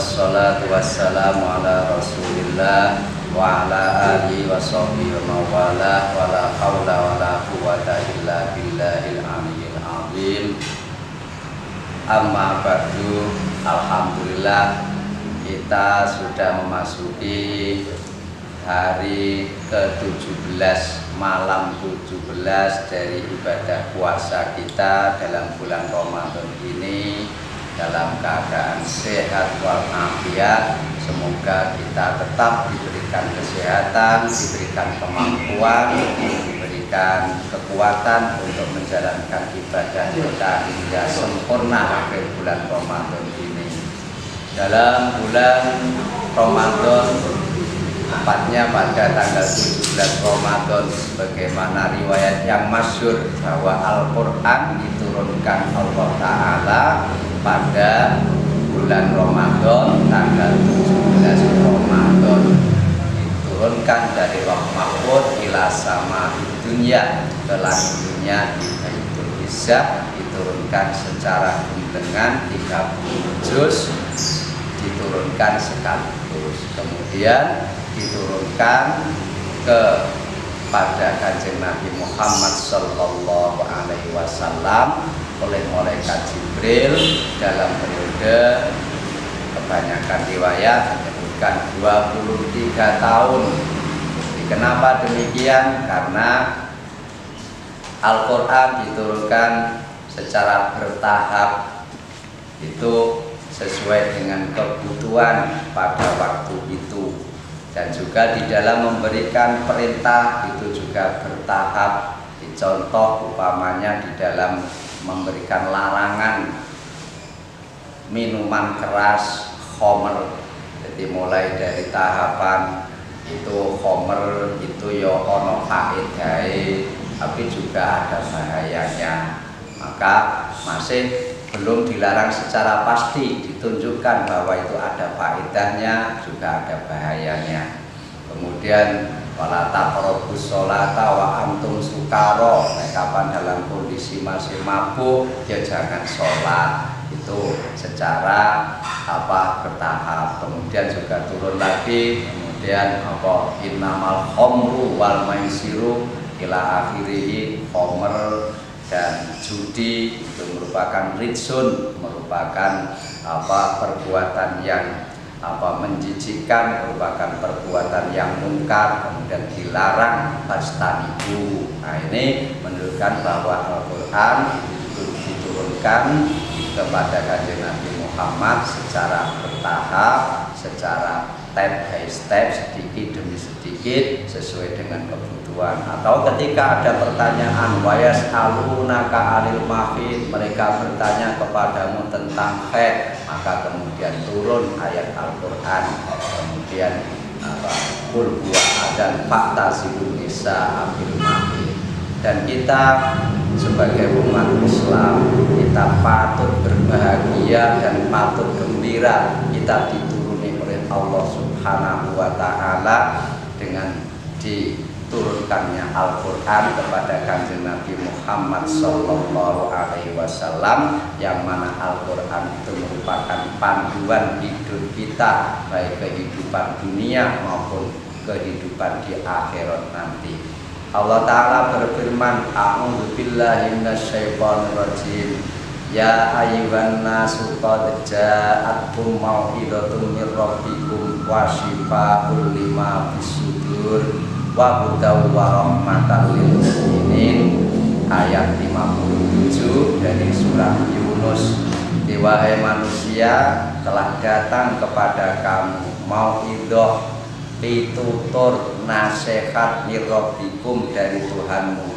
wassalatu wassalamu ala rasulillah wa ala alihi wa sahbihi wa mawala wa la hawla wa la quwwata illa billahil aliyyil azim. Amma ba'du, alhamdulillah kita sudah memasuki hari ke-17, malam 17 dari ibadah puasa kita dalam bulan Ramadan ini dalam keadaan sehat walafiat. Semoga kita tetap diberikan kesehatan, diberikan kemampuan, diberikan kekuatan untuk menjalankan ibadah kita hingga sempurna akhir bulan Ramadan ini. Dalam bulan Ramadan, tepatnya pada tanggal 17 Ramadan, sebagaimana riwayat yang masyhur bahwa Al-Quran diturunkan Allah Ta'ala pada bulan Ramadan tanggal 17 Ramadan, diturunkan dari Lauh Mahfuz ila sama dunia, ke langit dunia di Baitul Izzah, diturunkan secara gundengan 30 juz, diturunkan sekaligus, kemudian diturunkan kepada Kanjeng Nabi Muhammad Sallallahu Alaihi Wasallam oleh malaikat Jibril dalam periode, kebanyakan riwayat menyebutkan 23 tahun. Kenapa demikian? Karena Al-Quran diturunkan secara bertahap, itu sesuai dengan kebutuhan pada waktu itu, dan juga di dalam memberikan perintah itu juga bertahap. Contoh upamanya di dalam memberikan larangan minuman keras, khomer, jadi mulai dari tahapan itu khomer itu ya ono faedahe, tapi juga ada bahayanya, maka masih belum dilarang secara pasti, ditunjukkan bahwa itu ada faedahnya, juga ada bahayanya. Kemudian wala taqrabus sholata wa antum sukara, kapan dalam kondisi masih mabuk ya jangan sholat, itu secara bertahap. Kemudian juga turun lagi, kemudian innamal khamru wal maisiru ila akhirih, khomer dan judi itu merupakan ritsun, merupakan perbuatan yang menjijikkan, merupakan perbuatan yang mungkar, kemudian dilarang fastanibu. Nah, ini menunjukkan bahwa Al-Quran diturunkan kepada Kanjeng Nabi Muhammad secara bertahap, secara step by step, sedikit demi sedikit sesuai dengan kebutuhan. Atau ketika ada pertanyaan, wayas alunaka anil mahid, mereka bertanya kepadamu tentang haid, maka kemudian turun ayat Al-Quran, kemudian qul huwa adan fa'tazilun nisa fil mahid. Dan kita sebagai umat Islam, kita patut berbahagia dan patut gembira, kita dituruni oleh Allah Subhanahu wa Ta'ala dengan diturunkannya Al-Quran kepada Kanjeng Nabi Muhammad Sallallahu Alaihi Wasallam, yang mana Al-Quran itu merupakan panduan hidup kita, baik kehidupan dunia maupun kehidupan di akhirat nanti. Allah Ta'ala berfirman, a'udzu billahi minasyaitonir rajim, ya ayyuhan nasu qad ja'atkum mau'izatun mir rabbikum wa shifaa'un lima fis-sudur wa hudaw wa rahmatan lil mu'minin. Ayat 57 dari surah Yunus. Wahai manusia, telah datang kepada kamu mau'izah, pitutur, nasihat mir rabbikum, dari Tuhanmu,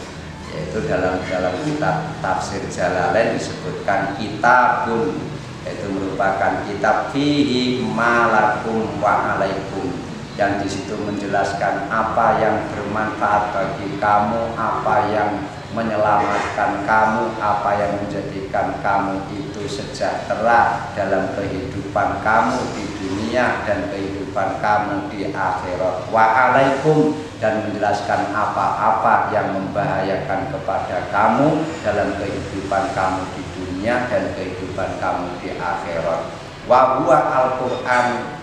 yaitu dalam kitab tafsir Jalalain disebutkan kitabun, yaitu merupakan kitab fihi malakum wa alaikum, yang disitu menjelaskan apa yang bermanfaat bagi kamu, apa yang menyelamatkan kamu, apa yang menjadikan kamu itu sejahtera dalam kehidupan kamu di dunia dan kehidupan kamu di akhirat. Wa alaikum, dan menjelaskan apa-apa yang membahayakan kepada kamu dalam kehidupan kamu di dunia dan kehidupan kamu di akhirat. Wa huwa al-Qur'an.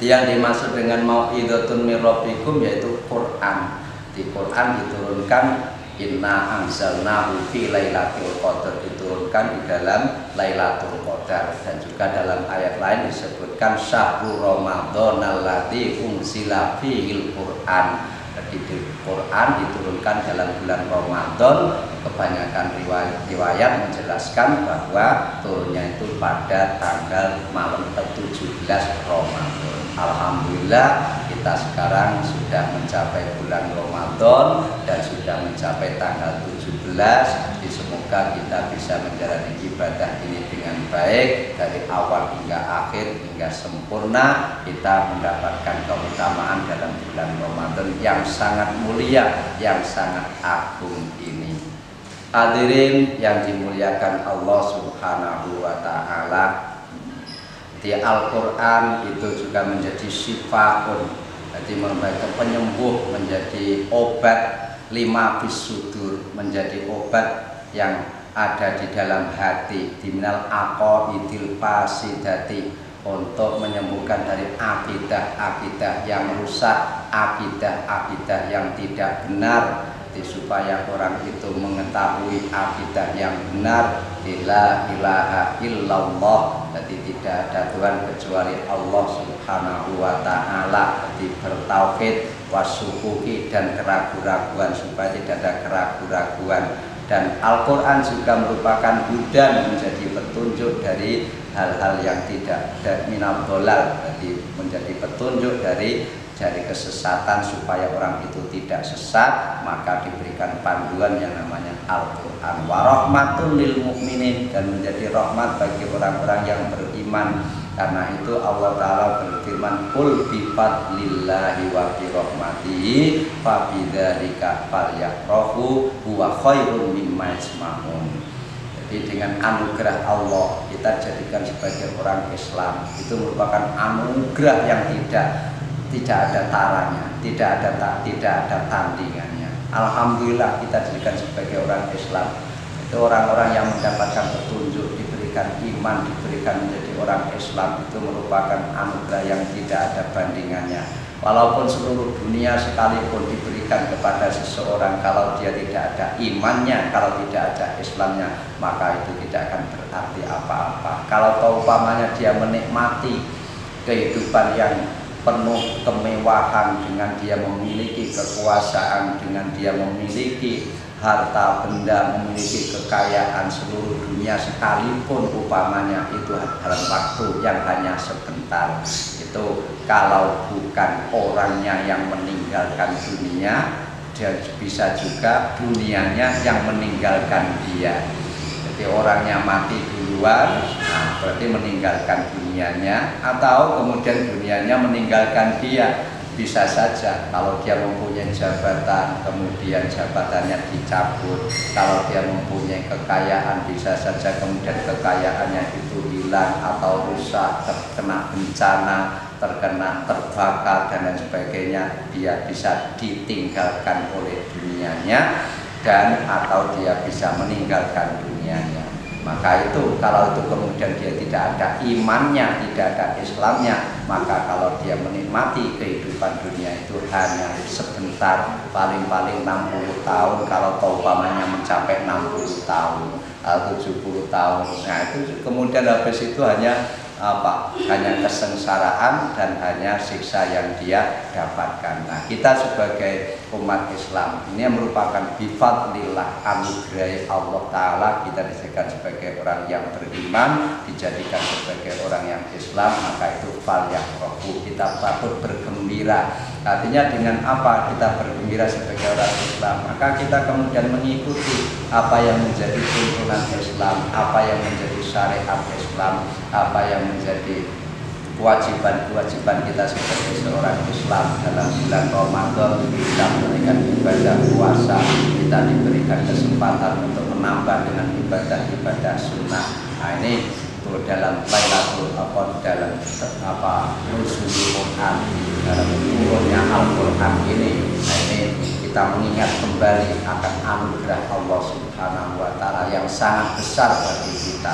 Yang dimaksud dengan mau'idhatun mir rabbikum yaitu Quran. Di Quran diturunkan inna anzalnahu fi lailatul qadar, diturunkan di dalam Lailatul Qadar. Dan juga dalam ayat lain disebutkan syahrul ramadhanal ladzi unzila fihil Qur'an. Jadi di Quran diturunkan dalam bulan Ramadan. Kebanyakan riwayat menjelaskan bahwa turunnya itu pada tanggal malam ke-17 Ramadan. Alhamdulillah kita sekarang sudah mencapai bulan Ramadan dan sudah mencapai tanggal 17. Jadi semoga kita bisa menjalani ibadah ini dengan baik dari awal hingga akhir hingga sempurna. Kita mendapatkan keutamaan dalam bulan Ramadan yang sangat mulia, yang sangat agung ini. Hadirin yang dimuliakan Allah Subhanahu wa taala, di Al-Qur'an itu juga menjadi syifaun, jadi memberikan penyembuh, menjadi obat lima fisudur, menjadi obat yang ada di dalam hati, diminal aqaidil fasidati, untuk menyembuhkan dari akidah-akidah yang rusak, akidah-akidah yang tidak benar, supaya orang itu mengetahui akidah yang benar, la ilaha illallah, jadi tidak ada Tuhan kecuali Allah Subhanahu wa taala, jadi bertauhid, wasukuki, dan keraguan-raguan, supaya tidak ada keraguan-raguan. Dan Al-Quran juga merupakan hudan, menjadi petunjuk dari hal-hal yang tidak minal dolal, jadi menjadi petunjuk dari kesesatan, supaya orang itu tidak sesat. Maka diberikan panduan yang namanya Al-Quran. Wa rahmatul lil mu'minin, dan menjadi rahmat bagi orang-orang yang beriman. Karena itu Allah Ta'ala berfirman, qul bi fadlillahi wa bi rahmatihi fa bidzalika falyafrahu huwa khairum mimma yajma'un. Jadi dengan anugerah Allah kita jadikan sebagai orang Islam, itu merupakan anugerah yang tidak ada taranya, tidak ada tandingannya. Alhamdulillah kita jadikan sebagai orang Islam. Itu orang-orang yang mendapatkan petunjuk, diberikan iman, diberikan menjadi orang Islam, itu merupakan anugerah yang tidak ada bandingannya. Walaupun seluruh dunia sekalipun diberikan kepada seseorang, kalau dia tidak ada imannya, kalau tidak ada Islamnya, maka itu tidak akan berarti apa-apa. Kalau umpamanya dia menikmati kehidupan yang penuh kemewahan, dengan dia memiliki kekuasaan, dengan dia memiliki harta benda, memiliki kekayaan seluruh dunia sekalipun umpamanya, itu dalam waktu yang hanya sebentar. Itu kalau bukan orangnya yang meninggalkan dunia, dan bisa juga dunianya yang meninggalkan dia. Jadi orangnya mati duluan, nah berarti meninggalkan dunianya, atau kemudian dunianya meninggalkan dia. Bisa saja kalau dia mempunyai jabatan, kemudian jabatannya dicabut. Kalau dia mempunyai kekayaan, bisa saja kemudian kekayaannya itu hilang atau rusak, terkena bencana, terbakar dan lain sebagainya. Dia bisa ditinggalkan oleh dunianya, dan atau dia bisa meninggalkan dunianya. Maka itu kalau itu kemudian dia tidak ada imannya, tidak ada Islamnya, maka kalau dia menikmati kehidupan dunia itu hanya sebentar, paling-paling 60 tahun, kalau umpamanya mencapai 60 tahun, 70 tahun. Nah itu kemudian habis itu hanya hanya kesengsaraan dan hanya siksa yang dia dapatkan. Nah kita sebagai umat Islam ini merupakan bifadlillah, anugerah Allah Ta'ala, kita dijadikan sebagai orang yang beriman, dijadikan sebagai orang yang Islam, maka itu falyafrahu, kita patut bergembira. Artinya dengan apa kita bergembira sebagai orang Islam? Maka kita kemudian mengikuti apa yang menjadi tuntunan Islam, apa yang menjadi syariat Islam, apa yang menjadi kewajiban-kewajipan kita sebagai seorang Islam. Dalam bulan Ramadan kita memberikan ibadah puasa, kita diberikan kesempatan untuk menambah dengan ibadah-ibadah sunnah. Nah ini dalam Lailatul Qadar, dalam nuzulul Quran, dalam turunnya Al-Quran ini. Nah ini kita mengingat kembali akan anugerah Allah Subhanahu wa Ta'ala yang sangat besar bagi kita.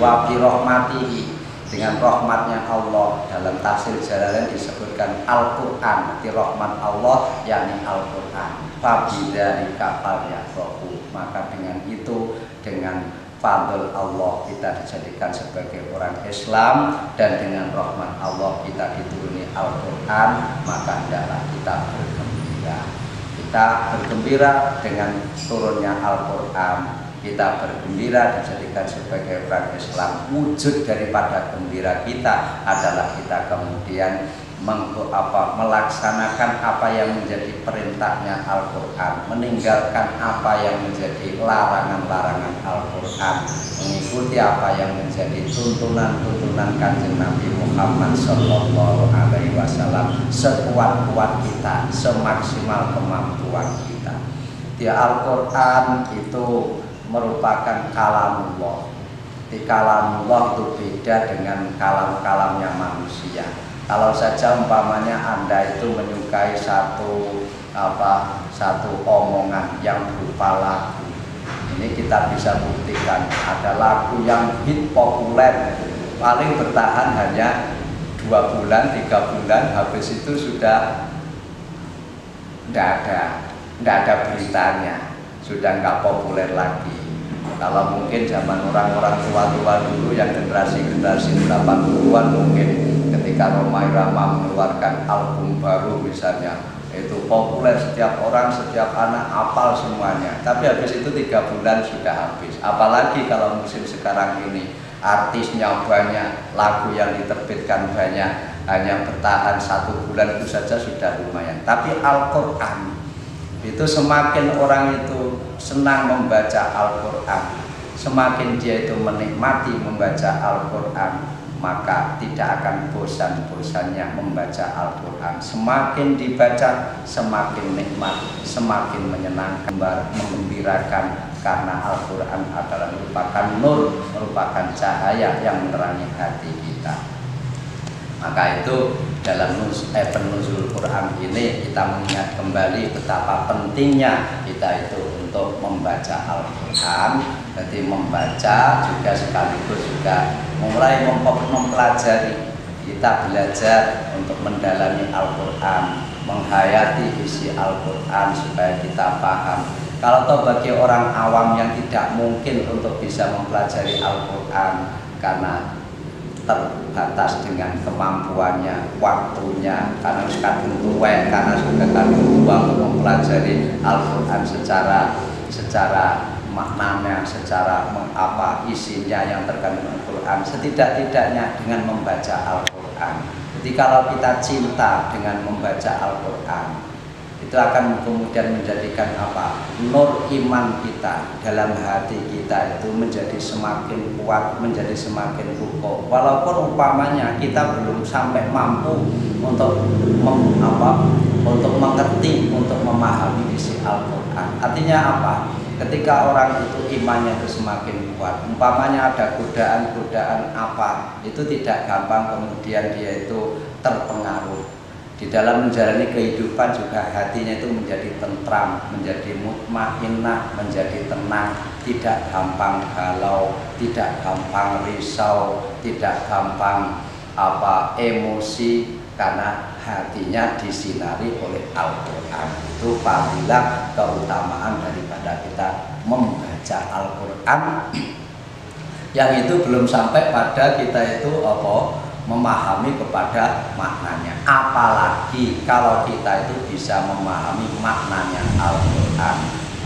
Wa bi rahmatihi, dengan rahmatnya Allah. Dalam tafsir Jalalain disebutkan Al-Quran, di rahmat Allah yakni Al-Quran. Fabidzalika falyafrahu, maka dengan itu, dengan fadl Allah kita dijadikan sebagai orang Islam, dan dengan rahmat Allah kita dituruni Al-Quran, maka hendaklah kita bergembira. Kita bergembira dengan turunnya Al-Quran, kita bergembira dijadikan sebagai orang Islam. Wujud daripada gembira kita adalah kita kemudian melaksanakan apa yang menjadi perintahnya Al-Quran, meninggalkan apa yang menjadi larangan-larangan Al-Quran, mengikuti apa yang menjadi tuntunan-tuntunan Kanjeng Nabi Muhammad Sallallahu Alaihi Wasallam sekuat-kuat kita, semaksimal kemampuan kita. Di Al-Quran itu merupakan kalamullah. Di kalamullah itu beda dengan kalam-kalamnya manusia. Kalau saja umpamanya Anda itu menyukai satu omongan yang berupa lagu, ini kita bisa buktikan. Ada lagu yang hit populer, paling bertahan hanya 2 bulan, 3 bulan, habis itu sudah tidak ada beritanya, sudah nggak populer lagi. Kalau mungkin zaman orang-orang tua-tua dulu yang generasi-generasi 80-an mungkin, ketika Rhoma Irama mengeluarkan album baru misalnya, itu populer, setiap orang, setiap anak hafal semuanya. Tapi habis itu 3 bulan sudah habis. Apalagi kalau musim sekarang ini, artisnya banyak, lagu yang diterbitkan banyak, hanya bertahan 1 bulan itu saja sudah lumayan. Tapi Al-Quran itu semakin orang itu senang membaca Al-Quran, semakin dia itu menikmati membaca Al-Quran, maka tidak akan bosan-bosannya membaca Al-Quran. Semakin dibaca, semakin nikmat, semakin menyenangkan, mengembirakan, karena Al-Quran adalah merupakan nur, merupakan cahaya yang menerangi hati kita. Maka itu dalam penuzul Quran ini kita mengingat kembali betapa pentingnya kita itu untuk membaca Al-Quran. Jadi membaca juga sekaligus juga mulai mempelajari. Kita belajar untuk mendalami Al-Quran, menghayati isi Al-Quran supaya kita paham. Kalau toh bagi orang awam yang tidak mungkin untuk bisa mempelajari Al-Quran karena terbatas dengan kemampuannya, waktunya, karena kadung tuwek, karena sudah kadung tua untuk mempelajari Al-Quran secara maknanya, secara isinya yang terkandung Al-Quran, setidak-tidaknya dengan membaca Al-Quran. Jadi kalau kita cinta dengan membaca Al-Quran, itu akan kemudian menjadikan nur iman kita dalam hati kita itu menjadi semakin kuat, menjadi semakin kokoh. Walaupun umpamanya kita belum sampai mampu untuk mengerti, untuk memahami isi Al-Quran. Artinya apa? Ketika orang itu imannya itu semakin kuat, umpamanya ada godaan-godaan itu tidak gampang kemudian dia itu terpengaruh. Di dalam menjalani kehidupan juga hatinya itu menjadi tentram, menjadi mutmainnah, menjadi tenang, tidak gampang galau, tidak gampang risau, tidak gampang emosi, karena hatinya disinari oleh Al-Quran. Itu fadilah keutamaan daripada kita membaca Al-Quran, yang itu belum sampai pada kita itu memahami kepada maknanya. Apalagi kalau kita itu bisa memahami maknanya Al-Quran.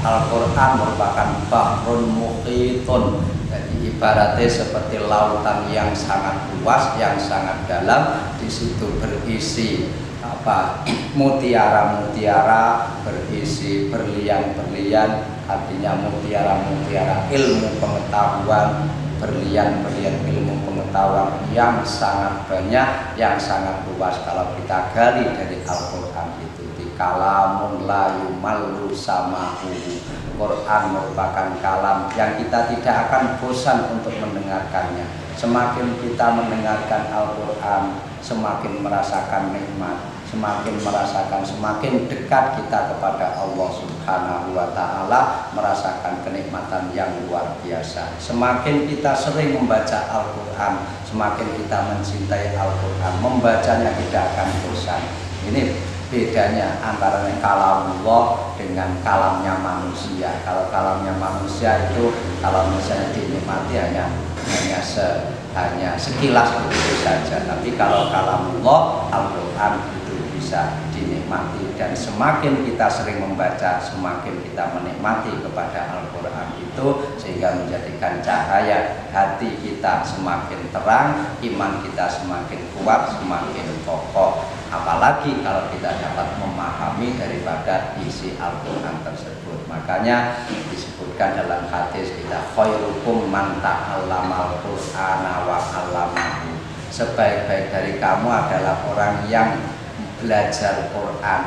Al-Quran merupakan bahrun muhitun. Jadi ibaratnya seperti lautan yang sangat luas, yang sangat dalam. Di situ berisi mutiara-mutiara, berisi berlian-berlian, artinya mutiara-mutiara ilmu pengetahuan, berlian-berlian ilmu pengetahuan yang sangat banyak, yang sangat luas. Kalau kita gali dari Al-Quran itu, di kalamun la yumallu samahu Quran merupakan kalam yang kita tidak akan bosan untuk mendengarkannya. Semakin kita mendengarkan Al-Quran, semakin merasakan nikmat, semakin dekat kita kepada Allah Subhanahu wa Ta'ala, merasakan kenikmatan yang luar biasa. Semakin kita sering membaca Al-Quran, semakin kita mencintai Al-Quran, membacanya tidak akan bosan. Ini bedanya antara kalamullah dengan kalamnya manusia. Kalau kalamnya manusia itu kalau misalnya dinikmati hanya sekilas begitu saja. Tapi kalau kalamullah, Al-Quran itu bisa dinikmati, dan semakin kita sering membaca, semakin kita menikmati kepada Al-Quran itu, sehingga menjadikan cahaya hati kita semakin terang, iman kita semakin kuat, semakin kokoh. Apalagi kalau kita dapat memahami daripada isi Al-Quran tersebut. Makanya disebutkan dalam hadis kita, khairukum man ta'allamal Qur'ana wa 'allamahu. Sebaik-baik dari kamu adalah orang yang belajar Quran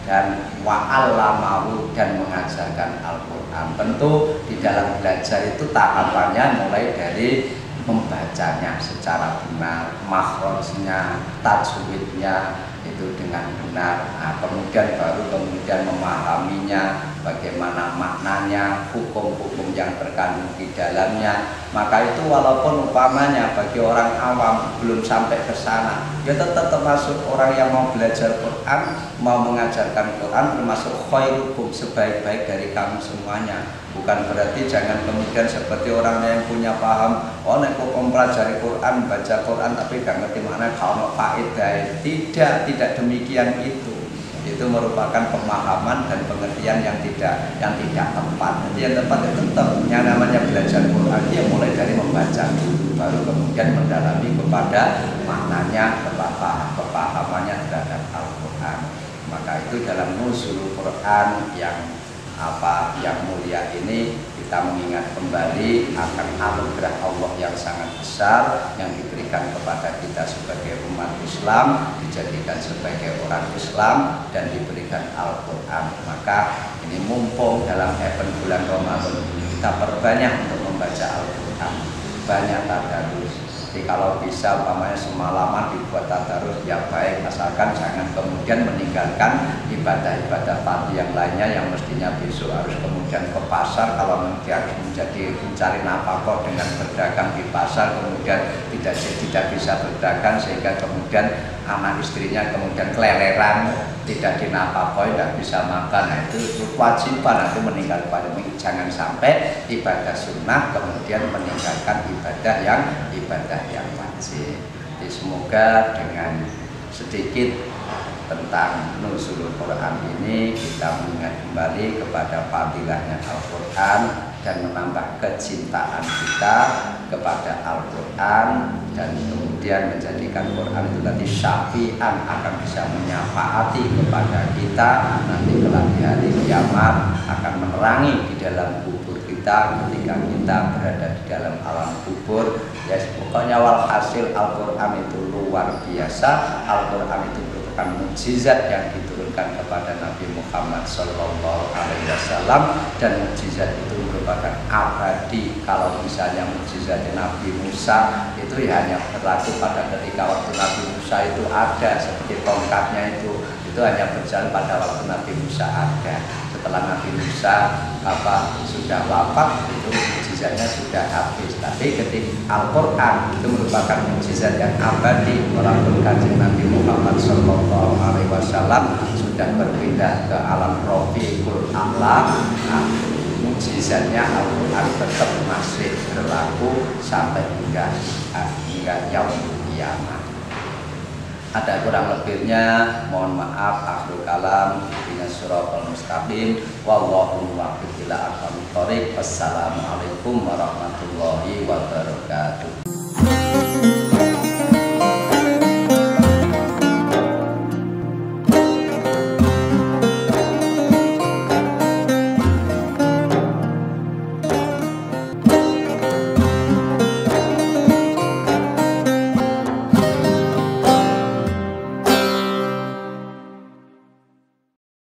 dan wa 'allamahu, dan mengajarkan Al-Quran. Tentu di dalam belajar itu tahapannya mulai dari membacanya secara benar, makhrajnya, tajwidnya itu dengan benar. Nah, kemudian memahaminya, bagaimana maknanya, hukum-hukum yang terkandung di dalamnya. Maka itu walaupun umpamanya bagi orang awam belum sampai ke sana, ya tetap termasuk orang yang mau belajar Quran, mau mengajarkan Quran, termasuk khairukum, sebaik-baik dari kamu semuanya. Bukan berarti jangan kemudian seperti orang yang punya paham, oh nek kok mempelajari Quran, baca Quran tapi gak ngerti mana kalau faedah. Tidak demikian itu. Itu merupakan pemahaman dan pengertian yang tidak tepat. Jadi yang tepat itu tetap yang namanya belajar Quran, dia mulai dari membaca dulu, baru kemudian mendalami kepada maknanya, kepahamannya terhadap Al-Quran. Maka itu dalam nuzul Quran yang mulia ini, kita mengingat kembali akan anugerah Allah yang sangat besar yang diberikan kepada kita sebagai umat Islam, dijadikan sebagai orang Islam dan diberikan Al-Quran. Maka ini mumpung dalam event bulan Ramadan ini, kita perbanyak untuk membaca Al-Quran, banyak tadarus. Jadi kalau bisa umpamanya semalaman dibuat tadarus ya baik, asalkan jangan kemudian meninggalkan ibadah-ibadah pagi yang lainnya yang mestinya besok harus kemudian ke pasar. Kalau dia harus mencari nafkah dengan berdagang di pasar, kemudian tidak bisa berdagang, sehingga kemudian anak istrinya kemudian keleleran, tidak dinafkahi, tidak bisa makan. Nah, itu kewajiban nanti meninggalkan. Jangan sampai ibadah sunnah kemudian meninggalkan ibadah yang wajib. Jadi semoga dengan sedikit tentang nuzulul Quran ini kita mengingat kembali kepada fadilahnya Al-Quran dan menambah kecintaan kita kepada Al-Quran, dan kemudian menjadikan Quran itu tadi syafi'an, akan bisa menyafaati kepada kita nanti kelak di hari kiamat, akan menerangi di dalam kubur kita ketika kita berada di dalam alam kubur. Ya pokoknya walhasil Al-Quran itu luar biasa. Al-Quran itu merupakan mukjizat yang diturunkan kepada Nabi Muhammad SAW, dan mukjizat itu merupakan abadi. Kalau misalnya mukjizat Nabi Musa itu ya hanya berlaku pada ketika waktu Nabi Musa itu ada, seperti tongkatnya itu hanya berjalan pada waktu Nabi Musa ada. Setelah Nabi Musa sudah wafat, itu mukjizatnya sudah habis. Tapi ketika Al-Quran itu merupakan mukjizat yang abadi, walaupun kanjeng Nabi Muhammad SAW sudah berpindah ke alam Rafiqul A'la, mukjizatnya Al-Quran tetap masih berlaku sampai hingga yaumul kiamat. Ada kurang lebihnya, mohon maaf. Akhirul kalam, ihdinas siratal mustaqim, wallahu muwaffiq ila aqwamit thoriq. Wassalamualaikum warahmatullahi wabarakatuh.